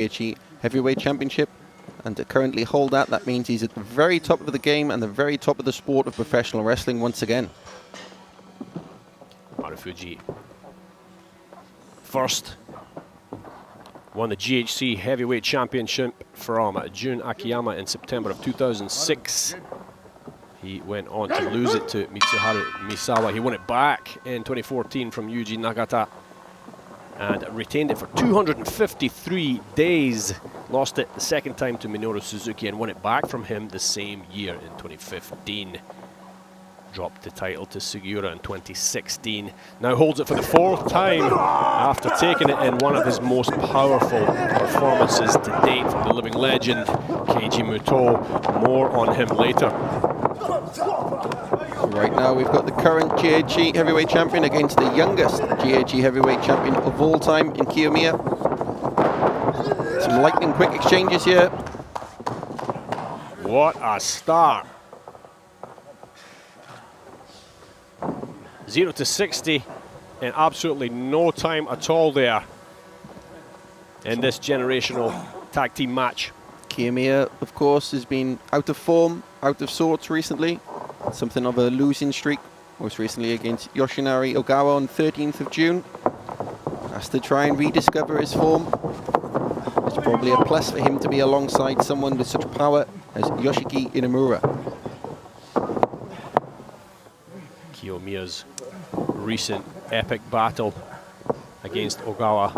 GHC Heavyweight Championship, and to currently hold that, that means he's at the very top of the game and the very top of the sport of professional wrestling once again. Marufuji first won the GHC Heavyweight Championship from Jun Akiyama in September of 2006. He went on to lose it to Mitsuharu Misawa. He won it back in 2014 from Yuji Nagata and retained it for 253 days. Lost it the second time to Minoru Suzuki and won it back from him the same year in 2015. Dropped the title to Sugiura in 2016. Now holds it for the fourth time after taking it in one of his most powerful performances to date from the living legend, Keiji Muto. More on him later. Right now we've got the current GHC Heavyweight Champion against the youngest GHC Heavyweight Champion of all time in Kiyomiya. Some lightning quick exchanges here. What a start. 0 to 60 in absolutely no time at all there in this generational tag team match. Kiyomiya, of course, has been out of form, out of sorts recently. Something of a losing streak, most recently against Yoshinari Ogawa on 13th of June. Has to try and rediscover his form. It's probably a plus for him to be alongside someone with such power as Yoshiki Inamura. Kiyomiya's recent epic battle against Ogawa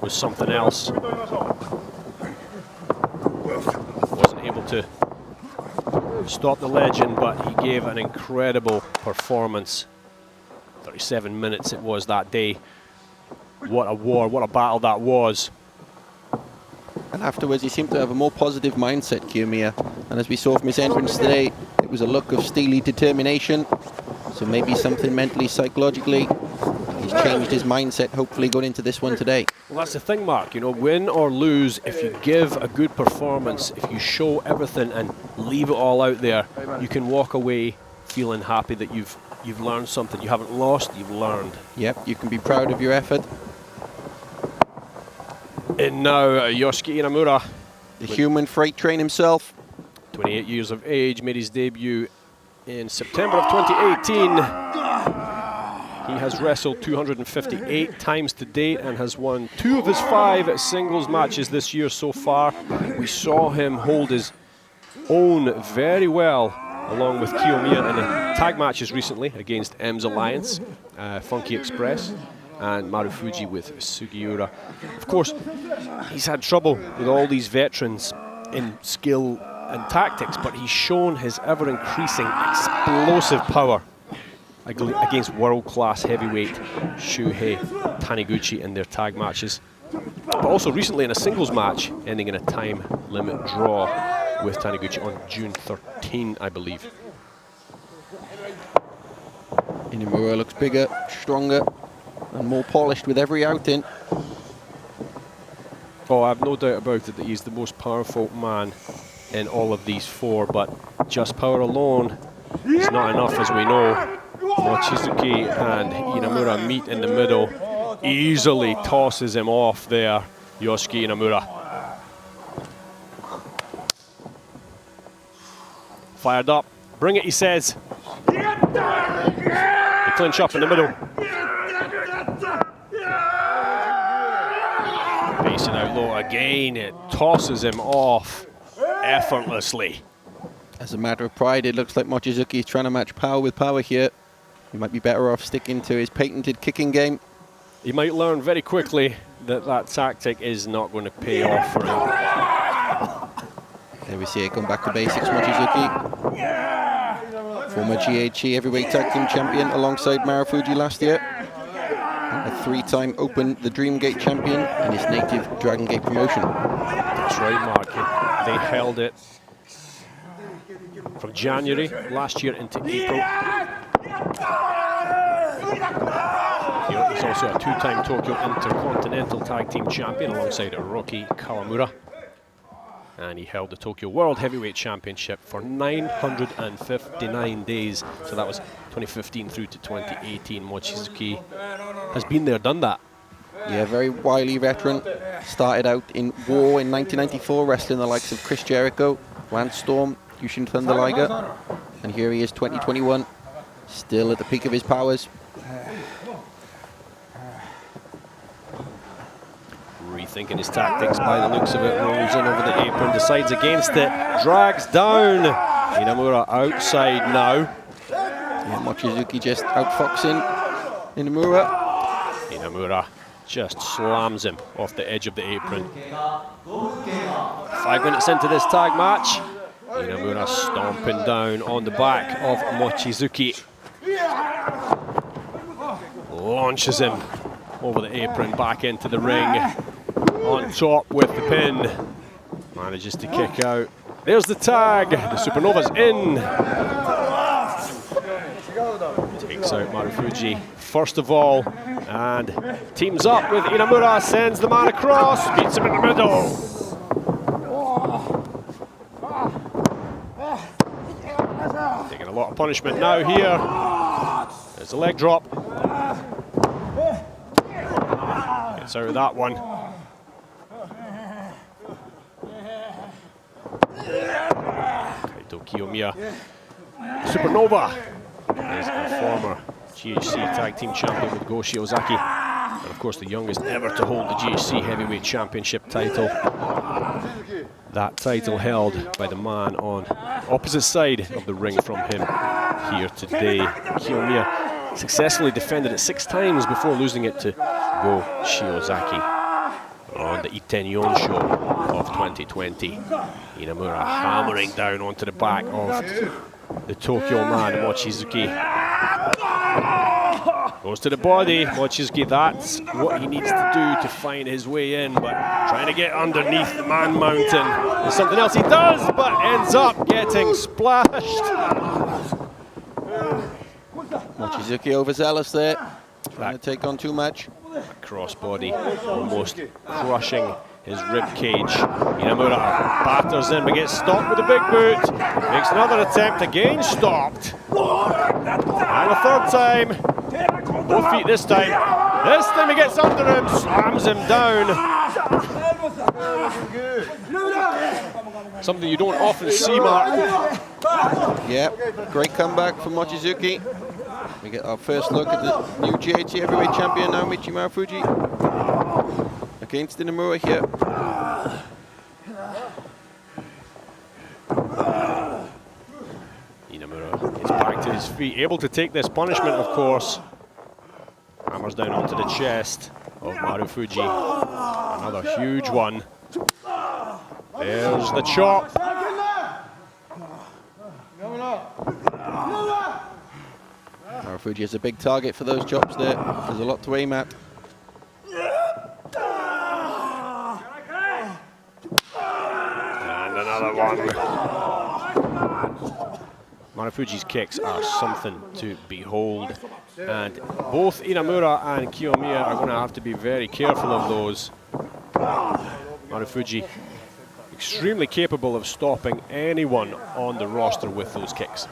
was something else. Wasn't able to stop the legend, but he gave an incredible performance. 37 minutes it was that day. What a war, what a battle that was. And afterwards he seemed to have a more positive mindset, Kiyomiya. And as we saw from his entrance today, it was a look of steely determination. So maybe something mentally, psychologically, he's changed his mindset, hopefully going into this one today. Well, that's the thing, Mark. You know, win or lose, if you give a good performance, if you show everything and leave it all out there, you can walk away feeling happy that you've learned something. You haven't lost, you've learned. Yep, you can be proud of your effort. And now Yoshiki Inamura, the human freight train himself. 28 years of age, made his debut in September of 2018. He has wrestled 258 times to date and has won 2 of his 5 singles matches this year so far. We saw him hold his own very well along with Kiyomiya in the tag matches recently against M's Alliance, Funky Express, and Marufuji with Sugiura. Of course, he's had trouble with all these veterans in skill and tactics, but he's shown his ever-increasing explosive power against world-class heavyweight Shuhei Taniguchi in their tag matches. But also recently in a singles match, ending in a time limit draw with Taniguchi on June 13, I believe. Inamura looks bigger, stronger, and more polished with every outing. Oh, I have no doubt about it that he's the most powerful man in all of these 4, but just power alone is not enough, as we know. Mochizuki and Inamura meet in the middle, easily tosses him off there, Yoshiki Inamura. Fired up, bring it, he says. They clinch up in the middle. Facing out low again, it tosses him off effortlessly. As a matter of pride, it looks like Mochizuki is trying to match power with power here. He might be better off sticking to his patented kicking game. He might learn very quickly that that tactic is not going to pay off for him. There we see it going back to basics, Mochizuki. Former GHC Heavyweight Tag Team Champion alongside Marufuji last year. A 3-time Open the Dreamgate Champion in his native Dragon Gate promotion. That's right, Mark. They held it from January last year into April. He's also a 2-time Tokyo Intercontinental Tag Team Champion alongside Roki Kawamura. And he held the Tokyo World Heavyweight Championship for 959 days. So that was 2015 through to 2018. Mochizuki has been there, done that. Yeah, very wily veteran. Started out in War in 1994, wrestling the likes of Chris Jericho, Lance Storm, Yushin Thunder Liger. And here he is, 2021, still at the peak of his powers. Rethinking his tactics by the looks of it, rolls in over the apron, decides against it, drags down. Inamura outside now. Yeah, Mochizuki just outfoxing Inamura. Inamura just slams him off the edge of the apron. 5 minutes into this tag match, Inamura stomping down on the back of Mochizuki. Launches him over the apron, back into the ring. On top with the pin. Manages to kick out. There's the tag. The Supernova's in. Takes out Marufuji first of all. And teams up with Inamura. Sends the man across. Beats him in the middle. Taking a lot of punishment now here. There's a leg drop. Gets out of that one. Kaito Kiyomiya. Supernova is a former GHC Tag Team Champion with Go Shiozaki. And of course the youngest ever to hold the GHC Heavyweight Championship title. That title held by the man on opposite side of the ring from him here today. Kiyomiya successfully defended it 6 times before losing it to Go Shiozaki on the Itenyon show of 2020. Inamura hammering down onto the back of the Tokyo man, Mochizuki. Goes to the body, Mochizuki, that's what he needs to do to find his way in, but trying to get underneath the man mountain is something else he does, but ends up getting splashed. Mochizuki overzealous there, trying to take on too much. Crossbody almost crushing his rib cage. Inamura batters in but gets stopped with a big boot. Makes another attempt, again stopped. And a third time. Both feet this time. This time he gets under him, slams him down. Something you don't often see, Mark. Yeah, great comeback from Mochizuki. We get our first look at the new GHC Heavyweight Champion, Naomichi Marufuji, against Inamura here. Inamura gets back to his feet, able to take this punishment, of course. Hammers down onto the chest of Marufuji. Another huge one. There's the chop. Marufuji is a big target for those chops there. There's a lot to aim at. And another one. Marufuji's kicks are something to behold. And both Inamura and Kiyomiya are going to have to be very careful of those. Marufuji, extremely capable of stopping anyone on the roster with those kicks.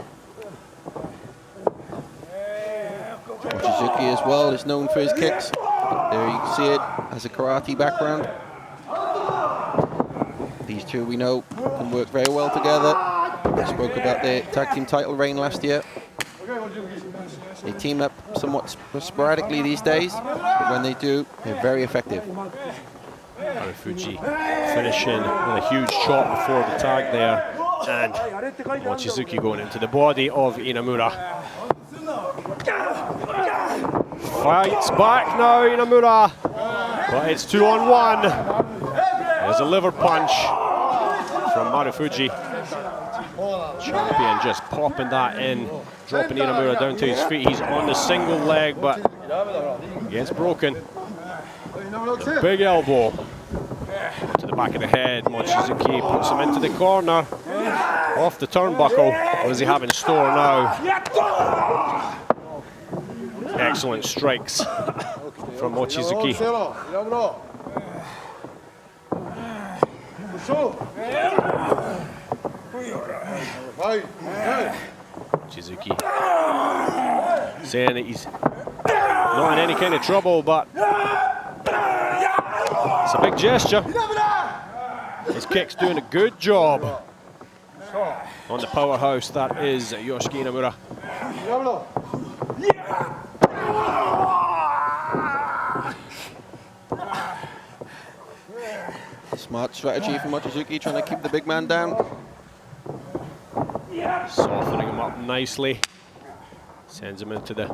Mochizuki as well is known for his kicks. There you can see it, has a karate background. These two we know can work very well together. We spoke about their tag team title reign last year. They team up somewhat sporadically these days, but when they do, they're very effective. Marufuji finishing with a huge chop before the tag there, and Mochizuki going into the body of Inamura. Fights back now, Inamura, but it's 2-on-1. There's a liver punch from Marufuji. Champion just popping that in, dropping Inamura down to his feet. He's on the single leg, but gets broken. A big elbow to the back of the head. Mochizuki puts him into the corner, off the turnbuckle. What does he have in store now? Excellent strikes from Mochizuki. Mochizuki saying that he's not in any kind of trouble, but It's a big gesture. His kick's doing a good job on the powerhouse that is Yoshiki Inamura. Smart strategy from Mochizuki, trying to keep the big man down. Softening him up nicely. Sends him into the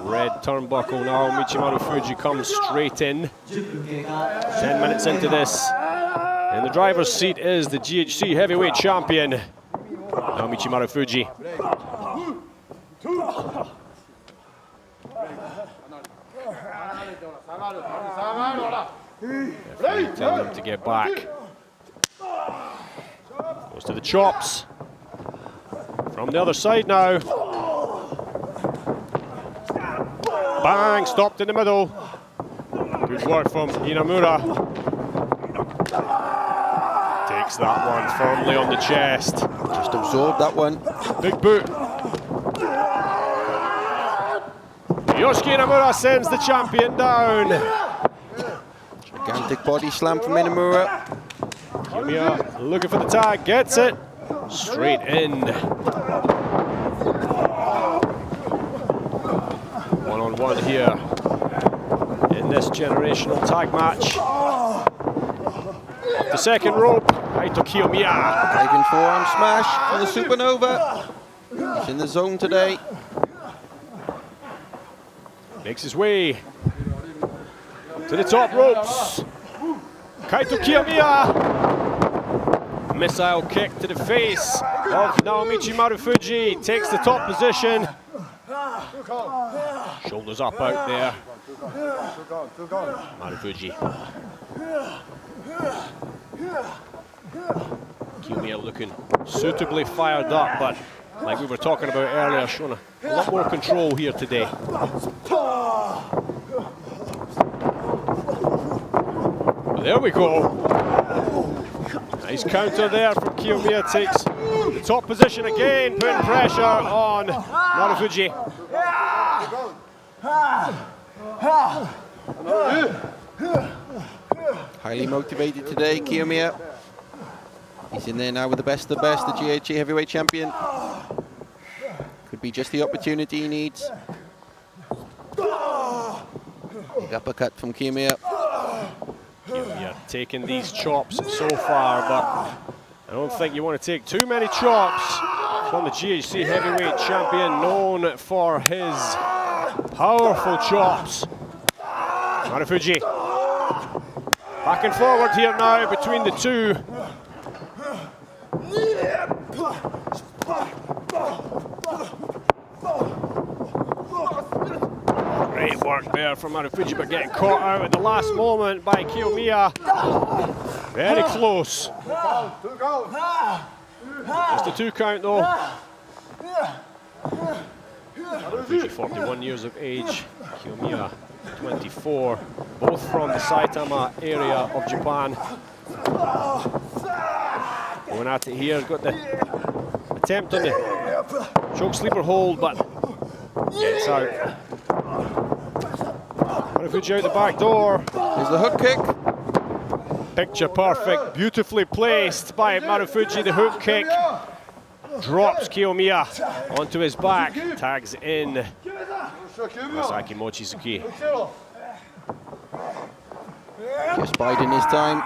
red turnbuckle now. Marufuji comes straight in. 10 minutes into this. In the driver's seat is the GHC heavyweight champion, Naomichi Marufuji. Telling him to get back. Goes to the chops. From the other side now. Bang, stopped in the middle. Good work from Inamura. Takes that one firmly on the chest. Just absorbed that one. Big boot. Yoshiki Inamura sends the champion down. Gigantic body slam from Inamura. Kiyomiya looking for the tag, gets it. Straight in. One-on-one here in this generational tag match. Off the second rope, Kaito Kiyomiya. Diving forearm smash from the Supernova. He's in the zone today. Makes his way to the top ropes. Kaito Kiyomiya. Missile kick to the face of Naomichi Marufuji. Takes the top position. Shoulders up out there. Marufuji. Kiyomiya looking suitably fired up, but like we were talking about earlier, showing a lot more control here today. There we go. Nice counter there from Kiyomiya. Takes the top position again, putting pressure on Marufuji. Highly motivated today, Kiyomiya. He's in there now with the best of the best, the GHC heavyweight champion. Could be just the opportunity he needs. Big uppercut from Kiyomiya. Kiyomiya taking these chops so far, but I don't think you want to take too many chops from the GHC heavyweight champion, known for his powerful chops. Marufuji. Back and forward here now between the two. Great work there from Marufuji, but getting caught out at the last moment by Kiyomiya. Very close. Just a 2 count though. Marufuji, 41 years of age. Kiyomiya, 24. Both from the Saitama area of Japan. Going at it here, got the attempt on the choke sleeper hold, but gets out. Marufuji out the back door. Here's the hook kick. Picture perfect, beautifully placed by Marufuji. The hook kick drops Kiyomiya onto his back, tags in Masaaki Mochizuki. Just biding his time.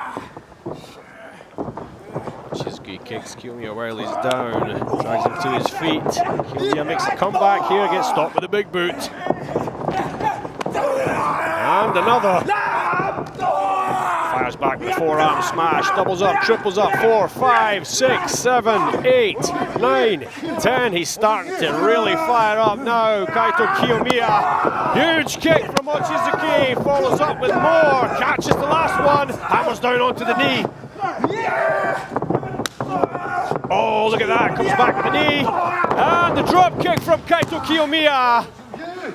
Mochizuki kicks Kiyomiya while he's down, drags him to his feet. Kiyomiya makes a comeback here, gets stopped with a big boot. And another. Fires back with forearm smash, doubles up, triples up, 4, 5, 6, 7, 8, 9, 10. He's starting to really fire up now. Kaito Kiyomiya. Huge kick from Mochizuki, follows up with more, catches the last one, hammers down onto the knee. Oh, look at that, comes back with the knee. And the drop kick from Kaito Kiyomiya.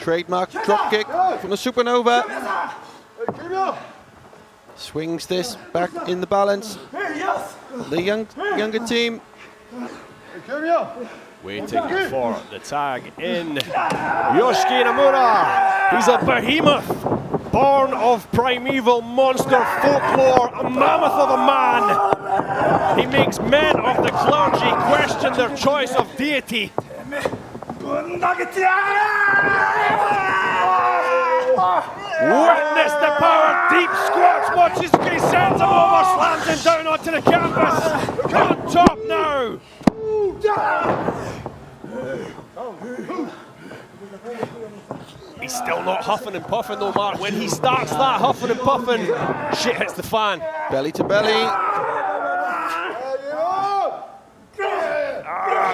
Trademark drop kick from the Supernova. Swings this back in the balance. The younger team. Waiting for the tag in. Yoshiki Inamura. He's a behemoth. Born of primeval monster folklore, a mammoth of a man, he makes men of the clergy question their choice of deity. Witness the power, deep squats, Mochizuki sends him over, slams him down onto the canvas. On top now. He's still not huffing and puffing though, Mark. When he starts that huffing and puffing, shit hits the fan. Belly to belly.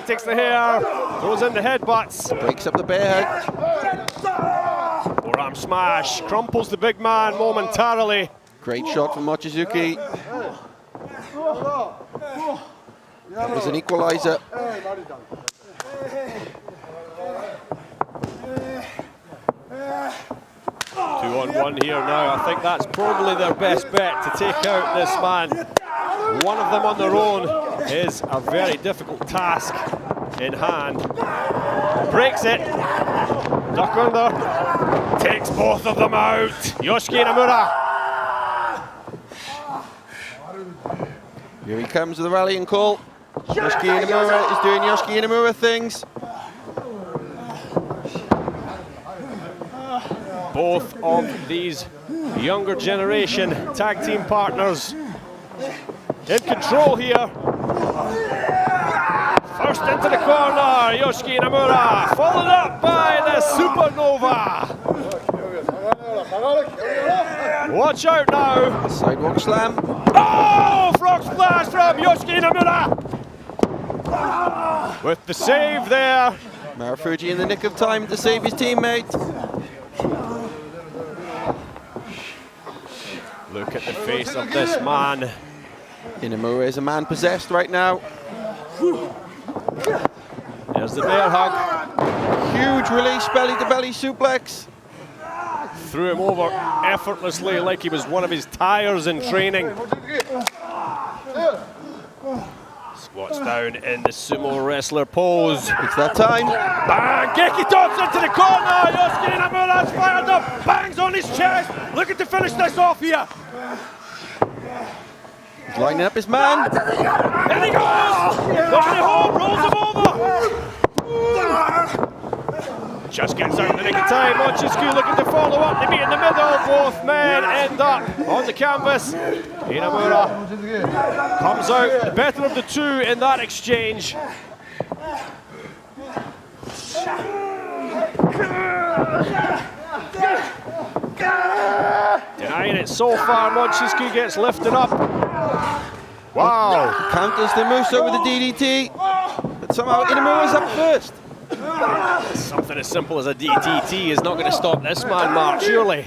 Takes the hair, throws in the headbutts. Breaks up the bear hug. Forearm smash, crumples the big man momentarily. Great shot from Mochizuki. That was an equalizer. 2-on-1 here now. I think that's probably their best bet to take out this man. One of them on their own is a very difficult task in hand. Breaks it. Duck under. Takes both of them out. Yoshiki Inamura. Here he comes with the rallying call. Yoshiki Inamura is doing Yoshiki Inamura things. Both of these younger generation tag team partners in control here. First into the corner, Yoshiki Inamura, followed up by the Supernova. Watch out now. Sidewalk slam. Oh, frog splash from Yoshiki Inamura. With the save there. Marufuji in the nick of time to save his teammate. Look at the face of this man. Inamura is a man possessed right now. There's the bear hug. Huge release, belly to belly suplex. Threw him over effortlessly like he was one of his tires in training. Squats down in the sumo wrestler pose. It's that time. Bang! Geki tops into the corner. Yoshiki Inamura's fired up. Bangs on his chest. Looking to finish this off here. He's lining up his man. There he goes! Pushing it home, rolls him over. Just gets out in the nick of time. Mochizuki looking to follow up. They meet in the middle. Both men end up on the canvas. Inamura comes out the better of the two in that exchange. Denying it so far. Mochizuki gets lifted up. Wow. Counters the Muso with the DDT. But somehow Inamura's up first. Something as simple as a DDT is not going to stop this man, Mark, surely.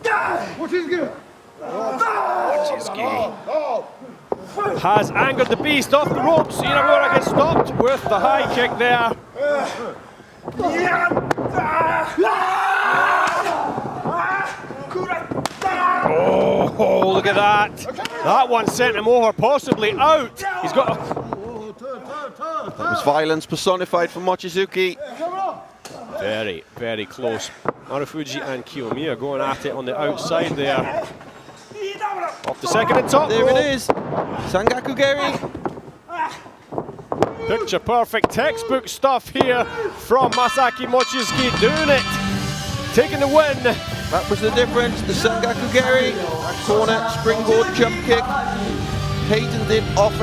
Mochizuki has angered the beast off the ropes. Inamura gets stopped with the high kick there. Oh, look at that. That one sent him over, possibly out. He's got a... That was violence personified from Mochizuki. Very, very close. Marufuji and Kiyomiya going at it on the outside there. Off the second and top. There it is. Sangaku Geri. Picture perfect textbook stuff here from Masaaki Mochizuki, doing it. Taking the win. That was the difference. The Sangaku Geri. Corner springboard jump kick. Kaito did offense.